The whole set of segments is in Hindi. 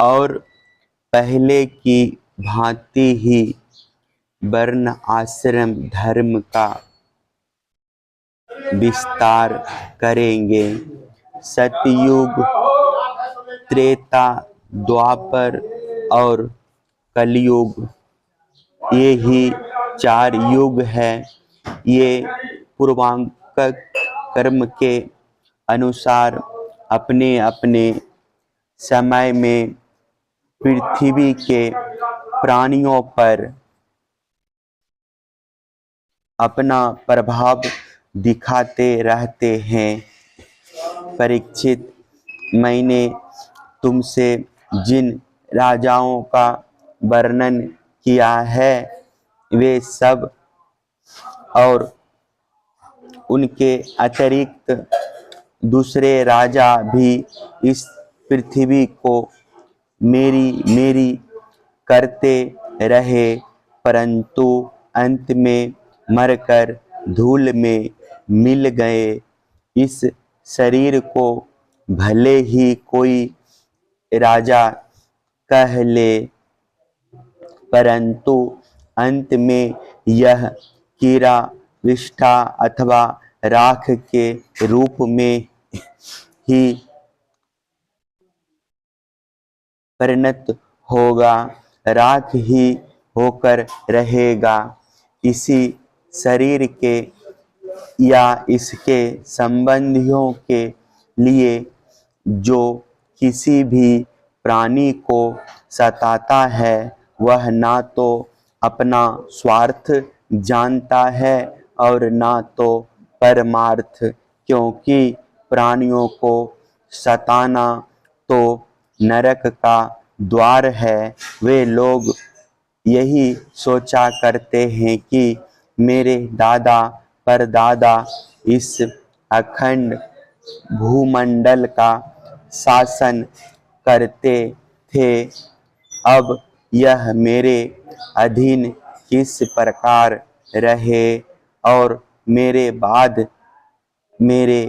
और पहले की भांति ही वर्ण आश्रम धर्म का विस्तार करेंगे। सतयुग, त्रेता, द्वापर और कलयुग, ये ही 4 युग है। ये पूर्वांक कर्म के अनुसार अपने अपने समय में पृथ्वी के प्राणियों पर अपना प्रभाव दिखाते रहते हैं। परीक्षित, मैंने तुमसे जिन राजाओं का वर्णन किया है वे सब और उनके अतिरिक्त दूसरे राजा भी इस पृथ्वी को मेरी मेरी करते रहे, परंतु अंत में मरकर धूल में मिल गए। इस शरीर को भले ही कोई राजा कह ले, परंतु अंत में यह कीड़ा, विष्ठा अथवा राख के रूप में ही परिणत होगा, राख ही होकर रहेगा। इसी शरीर के या इसके संबंधियों के लिए जो किसी भी प्राणी को सताता है वह ना तो अपना स्वार्थ जानता है और ना तो परमार्थ, क्योंकि प्राणियों को सताना तो नरक का द्वार है। वे लोग यही सोचा करते हैं कि मेरे दादा परदादा इस अखंड भूमंडल का शासन करते थे, अब यह मेरे अधीन किस प्रकार रहे और मेरे बाद मेरे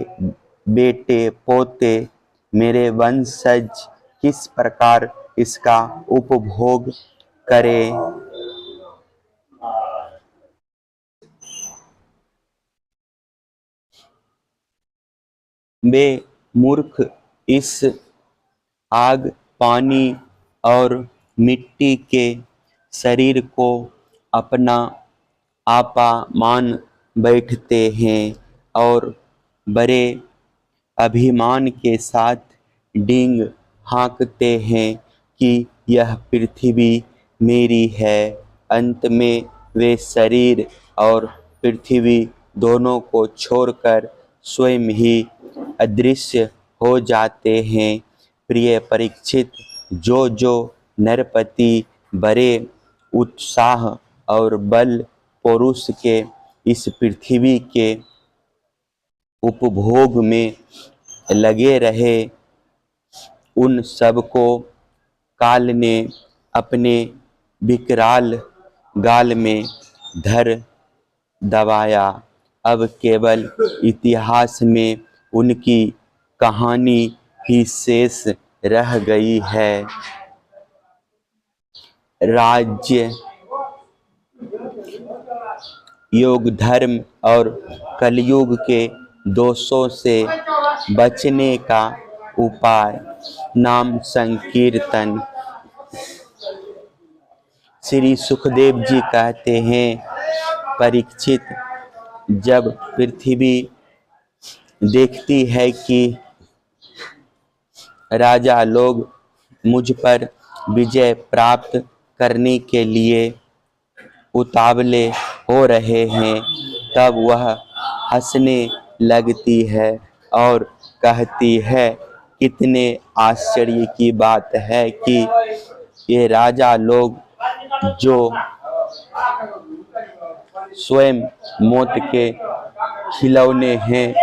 बेटे पोते, मेरे वंशज किस प्रकार इसका उपभोग करें। वे मूर्ख इस आग, पानी और मिट्टी के शरीर को अपना आपा मान बैठते हैं और बड़े अभिमान के साथ डींग हाँकते हैं कि यह पृथ्वी मेरी है। अंत में वे शरीर और पृथ्वी दोनों को छोड़कर स्वयं ही अदृश्य हो जाते हैं। प्रिय परीक्षित, जो नरपति बड़े उत्साह और बल पुरुष के इस पृथ्वी के उपभोग में लगे रहे, उन सबको काल ने अपने विकराल गाल में धर दबाया। अब केवल इतिहास में उनकी कहानी ही शेष रह गई है। राज्य, योग, धर्म और कलयुग के दोषों से बचने का उपाय, नाम संकीर्तन। श्री सुखदेव जी कहते हैं, परीक्षित, जब पृथ्वी देखती है कि राजा लोग मुझ पर विजय प्राप्त करने के लिए उतावले हो रहे हैं, तब वह हंसने लगती है और कहती है, कितने आश्चर्य की बात है कि ये राजा लोग जो स्वयं मौत के खिलौने हैं,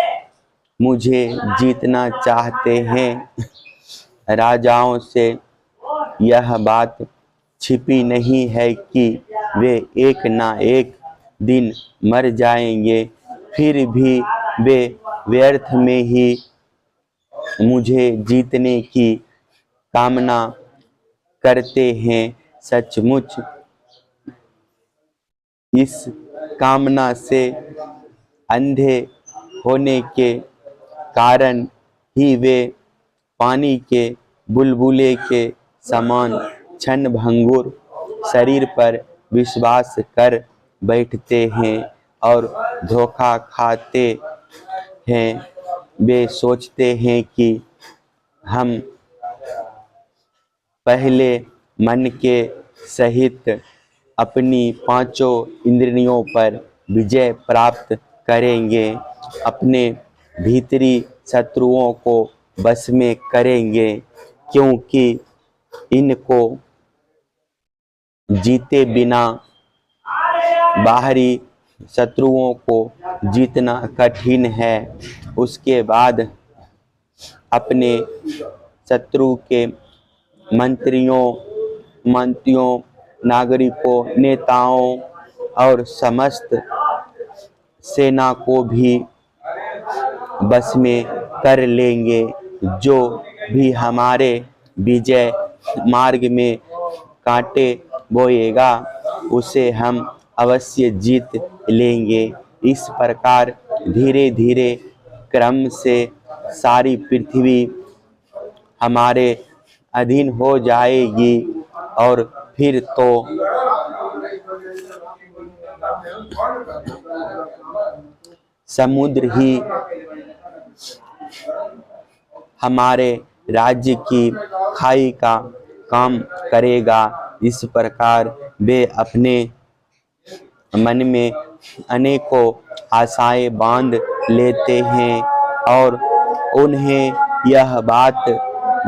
मुझे जीतना चाहते हैं। राजाओं से यह बात छिपी नहीं है कि वे एक ना एक दिन मर जाएंगे, फिर भी वे व्यर्थ में ही मुझे जीतने की कामना करते हैं। सचमुच इस कामना से अंधे होने के कारण ही वे पानी के बुलबुले के समान क्षणभंगुर शरीर पर विश्वास कर बैठते हैं और धोखा खाते हैं। वे सोचते हैं कि हम पहले मन के सहित अपनी पांचों इंद्रियों पर विजय प्राप्त करेंगे, अपने भीतरी शत्रुओं को बस में करेंगे, क्योंकि इनको जीते बिना बाहरी शत्रुओं को जीतना कठिन है। उसके बाद अपने शत्रु के मंत्रियों, नागरिकों, नेताओं और समस्त सेना को भी बस में कर लेंगे। जो भी हमारे विजय मार्ग में कांटे बोएगा उसे हम अवश्य जीत लेंगे। इस प्रकार धीरे धीरे क्रम से सारी पृथ्वी हमारे अधीन हो जाएगी और फिर तो समुद्र ही हमारे राज्य की खाई का काम करेगा। इस प्रकार वे अपने मन में अनेकों आशाएं बांध लेते हैं और उन्हें यह बात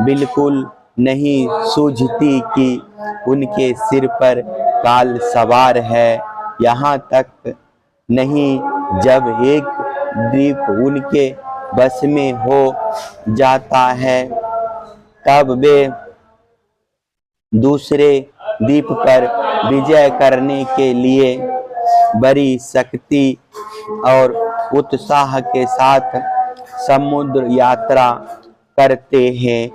बिल्कुल नहीं सूझती कि उनके सिर पर काल सवार है। यहाँ तक नहीं, जब एक द्वीप उनके बस में हो जाता है तब वे दूसरे द्वीप पर विजय करने के लिए बड़ी शक्ति और उत्साह के साथ समुद्र यात्रा करते हैं।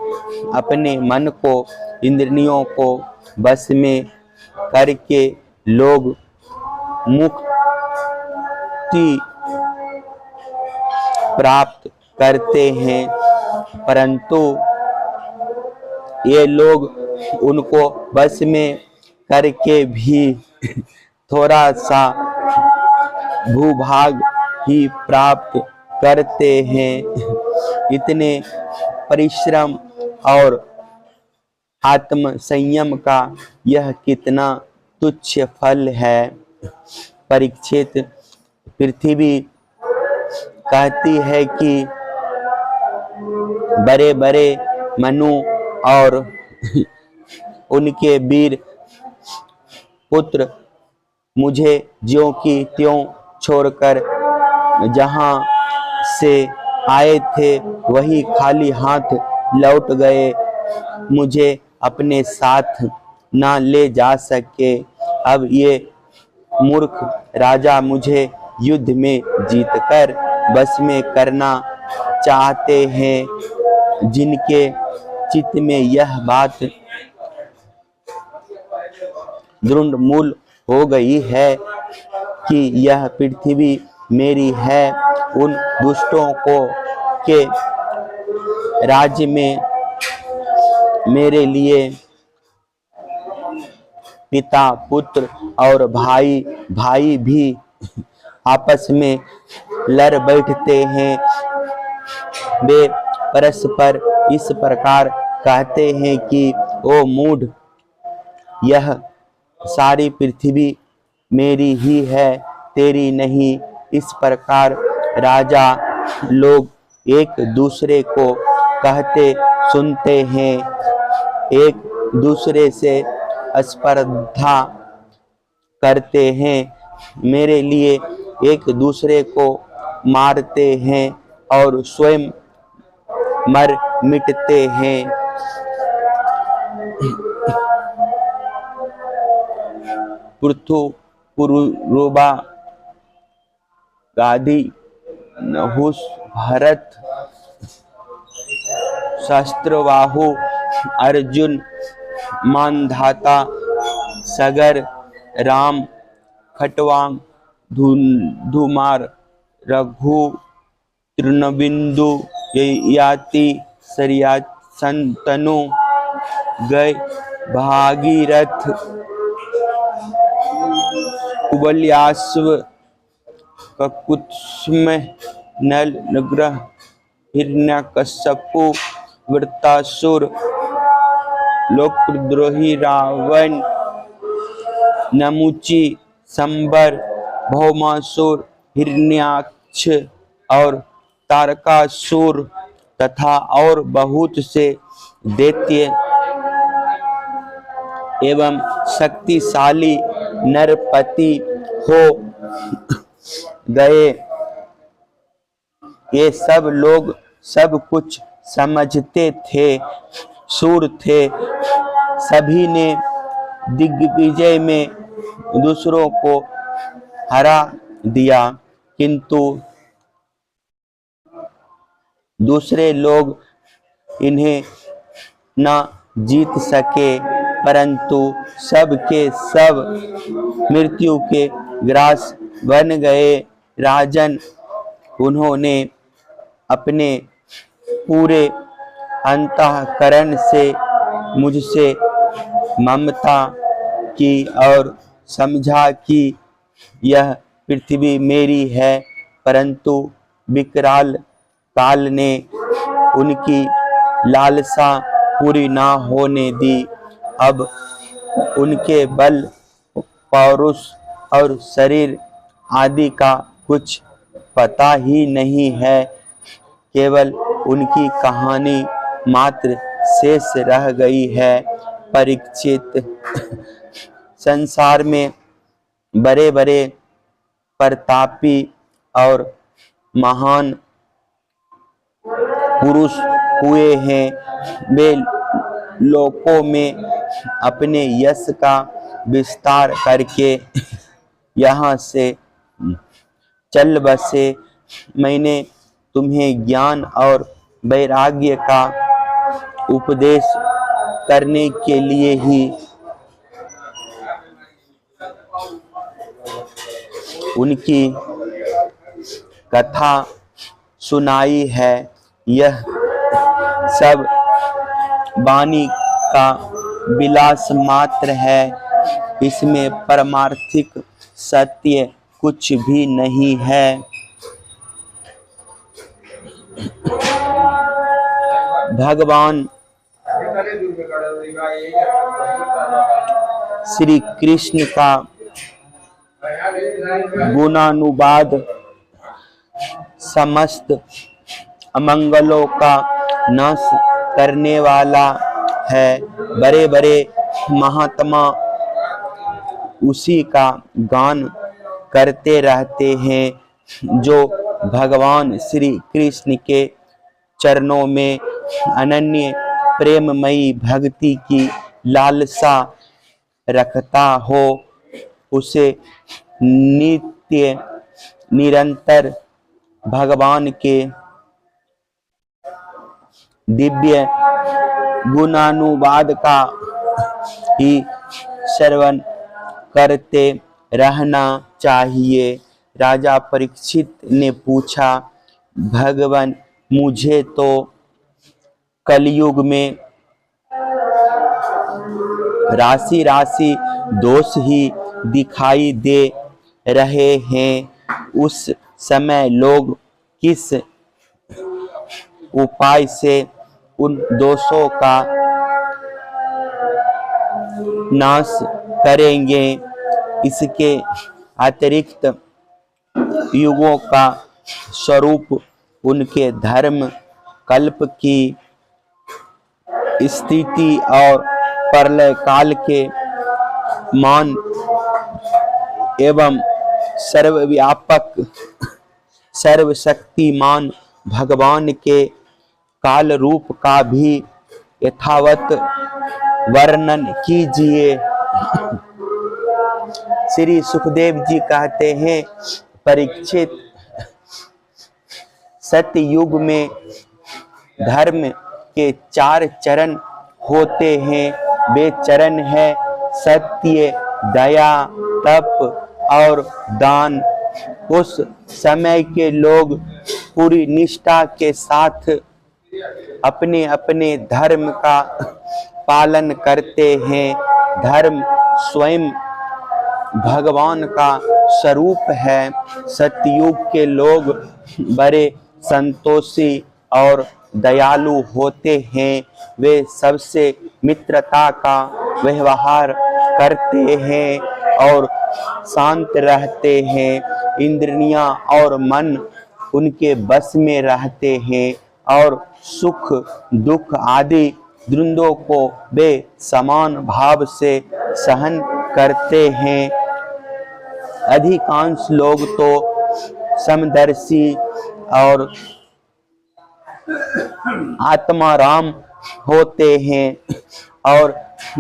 अपने मन को, इंद्रियों को बस में करके लोग मुक्ति प्राप्त करते हैं, परंतु ये लोग उनको बस में करके भी थोड़ा सा भूभाग ही प्राप्त करते हैं। इतने परिश्रम और आत्म संयम का यह कितना तुच्छ फल है। परीक्षित, पृथ्वी कहती है कि बड़े बड़े मनु और उनके वीर पुत्र मुझे ज्यों की त्यों छोड़कर जहां से आए थे वही खाली हाथ लौट गए, मुझे अपने साथ ना ले जा सके। अब ये मूर्ख राजा मुझे युद्ध में जीतकर बस में करना चाहते हैं। जिनके चित्त में यह बात दृढ़ मूल हो गई है कि यह पृथ्वी मेरी है, उन दुष्टों को के राज्य में मेरे लिए पिता, पुत्र और भाई भाई भी आपस में लड़ बैठते हैं। वे परस्पर इस प्रकार कहते हैं कि ओ मूढ़, यह सारी पृथ्वी मेरी ही है, तेरी नहीं। इस प्रकार राजा लोग एक दूसरे को कहते सुनते हैं, एक दूसरे से स्पर्धा करते हैं, मेरे लिए एक दूसरे को मारते हैं और स्वयं मर मिटते हैं। पुरुरवा, गाधी, नहुष, भरत, शस्त्रबाहु, अर्जुन, मानधाता सगर राम खटवांग धुमार रघु तृणबिंदु याति सरिया संतनु गए भागीरथ कुबल्याश्व ककुत्स्म नल नग्रह हिरण्यकश्यपु वृत्तासुर लोकद्रोही रावण नमुची संबर भौमासुर हिरण्याक्ष और तारकासुर तथा और बहुत से दैत्य एवं शक्तिशाली नरपति हो गए। ये सब लोग सब कुछ समझते थे, शूर थे, सभी ने दिग्विजय में दूसरों को हरा दिया, किंतु दूसरे लोग इन्हें न जीत सके, परंतु सब के सब मृत्यु के ग्रास बन गए। राजन, उन्होंने अपने पूरे अंतःकरण से मुझसे ममता की और समझा कि यह पृथ्वी मेरी है, परंतु विकराल काल ने उनकी लालसा पूरी ना होने दी। अब उनके बल, पौरुष और शरीर आदि का कुछ पता ही नहीं है, केवल उनकी कहानी मात्र शेष रह गई है। परीक्षित, संसार में बड़े बड़े प्रतापी और महान पुरुष हुए हैं, वे लोकों में अपने यश का विस्तार करके यहाँ से चल बसे। मैंने तुम्हें ज्ञान और वैराग्य का उपदेश करने के लिए ही उनकी कथा सुनाई है। यह सब वाणी का विलास मात्र है, इसमें परमार्थिक सत्य कुछ भी नहीं है। भगवान श्री कृष्ण का गुणानुवाद समस्त अमंगलों का नाश करने वाला है। बड़े बड़े महात्मा उसी का गान करते रहते हैं, जो भगवान श्री कृष्ण के चरणों में अनन्य प्रेममयी भक्ति की लालसा रखता हो, उसे नित्य निरंतर भगवान के दिव्य गुणानुवाद का ही श्रवण करते रहना चाहिए। राजा परीक्षित ने पूछा, भगवान, मुझे तो कलयुग में राशि राशि दोष ही दिखाई दे रहे हैं, उस समय लोग किस उपाय से उन दोषों का नाश करेंगे? इसके अतिरिक्त युगों का स्वरूप उनके धर्म कल्प की स्थिति और प्रलय काल के मान एवं सर्वव्यापक सर्वशक्तिमान भगवान के काल रूप का भी यथावत वर्णन कीजिए। श्री सुखदेव जी कहते हैं, परीक्षित, सत्य युग में धर्म के 4 चरण होते हैं। वे चरण है सत्य, दया, तप और दान। उस समय के लोग पूरी निष्ठा के साथ अपने अपने धर्म का पालन करते हैं। धर्म स्वयं भगवान का स्वरूप है। सतयुग के लोग बड़े संतोषी और दयालु होते हैं। वे सबसे मित्रता का व्यवहार करते हैं और शांत रहते हैं। इंद्रियां और मन उनके बस में रहते हैं और सुख दुख आदि द्वंद्वों को वे समान भाव से सहन करते हैं। अधिकांश लोग तो समदर्शी और आत्माराम होते हैं और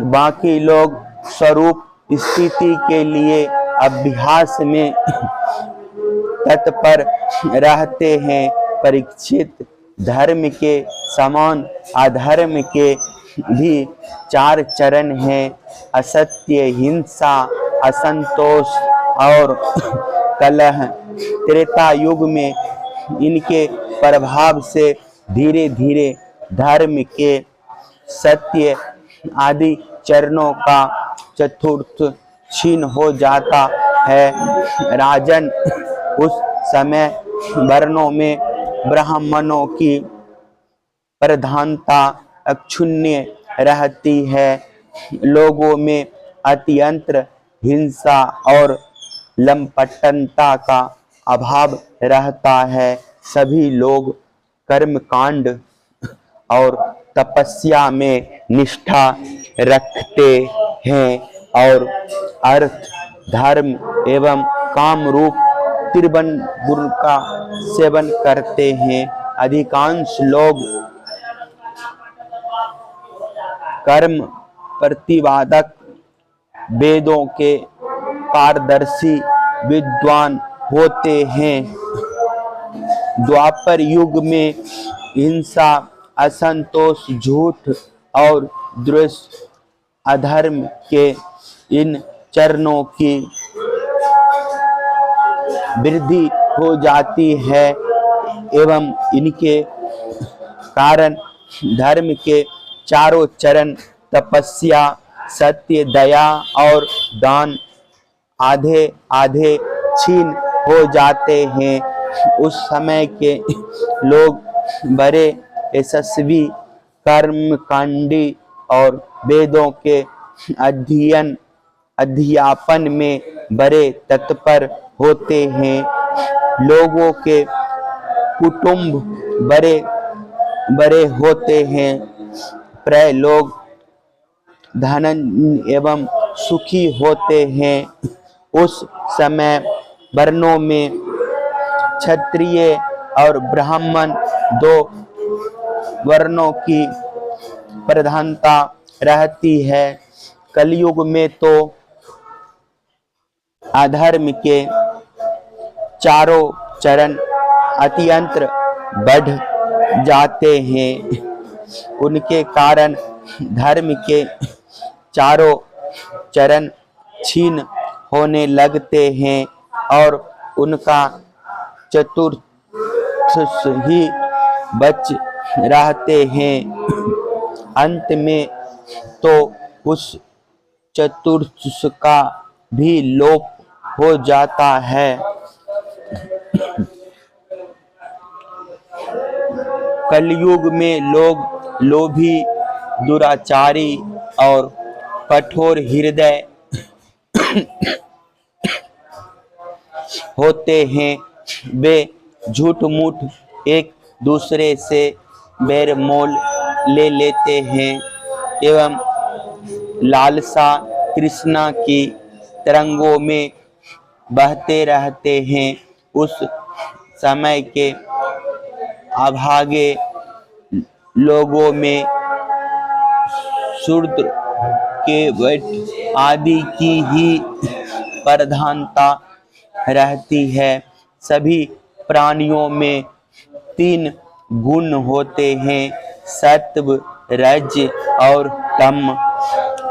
बाकी लोग स्वरूप स्थिति के लिए अभ्यास में तत्पर रहते हैं। परीक्षित, धर्म के समान अधर्म के भी 4 चरण हैं। असत्य, हिंसा, असंतोष और कलह। त्रेता युग में इनके प्रभाव से धीरे धीरे धर्म के सत्य आदि चरणों का चतुर्थ छीन हो जाता है। राजन, उस समय वर्णों में ब्राह्मणों की प्रधानता अक्षुण्य रहती है। लोगों में अत्यंत हिंसा और लंपटता का अभाव रहता है। सभी लोग कर्मकांड और तपस्या में निष्ठा रखते हैं और अर्थ, धर्म एवं काम रूप त्रिभुवन गुण का सेवन करते हैं। अधिकांश लोग कर्म प्रतिपादक, वेदों के पारदर्शी विद्वान होते हैं। द्वापर युग में हिंसा, असंतोष, झूठ और द्वेष अधर्म के इन चरणों की वृद्धि हो जाती है एवं इनके कारण धर्म के 4 चरण तपस्या, सत्य, दया और दान आधे आधे छीन हो जाते हैं। उस समय के लोग बड़े यशस्वी, कर्मकांडी और वेदों के अध्यापन में बड़े तत्पर होते हैं। लोगों के कुटुंब बड़े बड़े होते हैं। प्राय लोग धनी एवं सुखी होते हैं। उस समय वर्णों में क्षत्रिय और ब्राह्मण 2 वर्णों की प्रधानता रहती है। कलयुग में तो अधर्म के 4 चरण अत्यंत बढ़ जाते हैं। उनके कारण धर्म के 4 चरण छीन होने लगते हैं और उनका चतुर्थ ही बच रहते हैं। अंत में तो उस चतुर्थ का भी लोप हो जाता है। कलयुग में लोग लोभी, दुराचारी और कठोर हृदय होते हैं। वे झूठ मूठ एक दूसरे से बैर मोल ले लेते हैं एवं लालसा तृष्णा की तरंगों में बहते रहते हैं। उस समय के अभागे लोगों में शूद्र के वट आदि की ही प्रधानता रहती है। सभी प्राणियों में 3 गुण होते हैं, सत्व, रज और तम।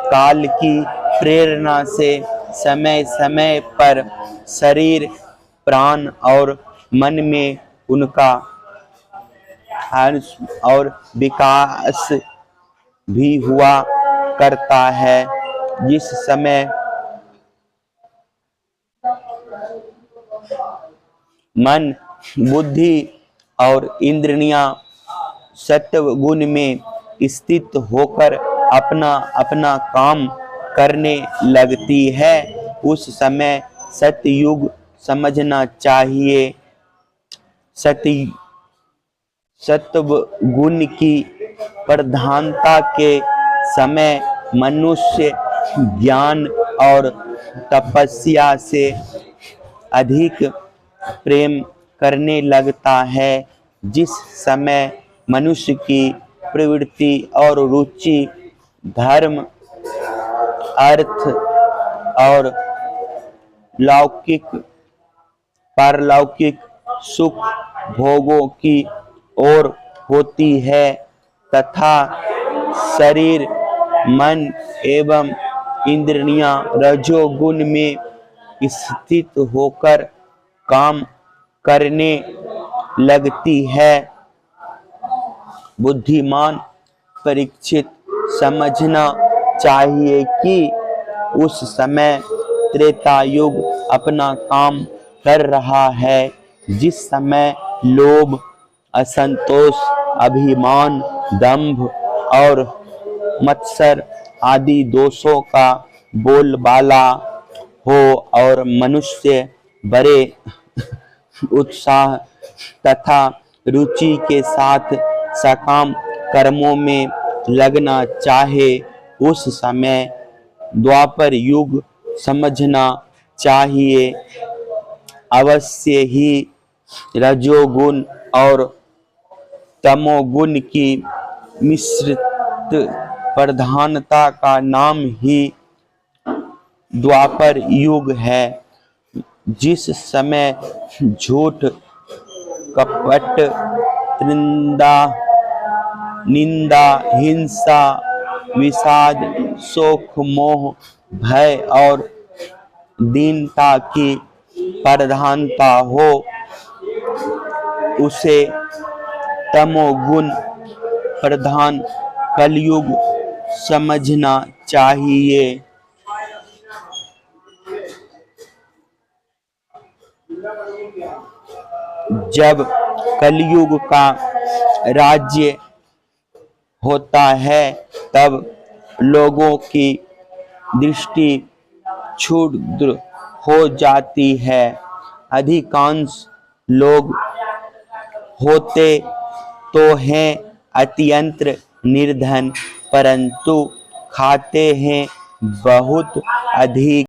काल की प्रेरणा से समय समय पर शरीर, प्राण और मन में उनका हर्ष और विकास भी हुआ करता है। जिस समय मन, बुद्धि और इंद्रियां सत्व गुण में स्थित होकर अपना अपना काम करने लगती है, उस समय सतयुग समझना चाहिए। सत्व गुण की प्रधानता के समय मनुष्य ज्ञान और तपस्या से अधिक प्रेम करने लगता है। जिस समय मनुष्य की प्रवृत्ति और रुचि धर्म, अर्थ और पारलौकिक सुख भोगों की ओर होती है तथा शरीर, मन एवं इंद्रियां रजोगुण में स्थित होकर काम करने लगती है, बुद्धिमान परीक्षित समझना चाहिए कि उस समय त्रेता युग अपना काम कर रहा है, जिस समय लोभ, असंतोष, अभिमान, दंभ और मत्सर आदि दोषों का बोलबाला हो और मनुष्य बड़े उत्साह तथा रुचि के साथ सकाम कर्मों में लगना चाहे, उस समय द्वापर युग समझना चाहिए। अवश्य ही रजोगुण और तमोगुण की मिश्रित प्रधानता का नाम ही द्वापर युग है। जिस समय झूठ, कपट, निंदा, हिंसा, विषाद, शोक, मोह, भय और दीनता की प्रधानता हो, उसे तमोगुण प्रधान कलयुग समझना चाहिए। जब कलयुग का राज्य होता है तब लोगों की दृष्टि क्षुद्र हो जाती है। अधिकांश लोग होते तो हैं अत्यंत निर्धन, परंतु खाते हैं बहुत अधिक।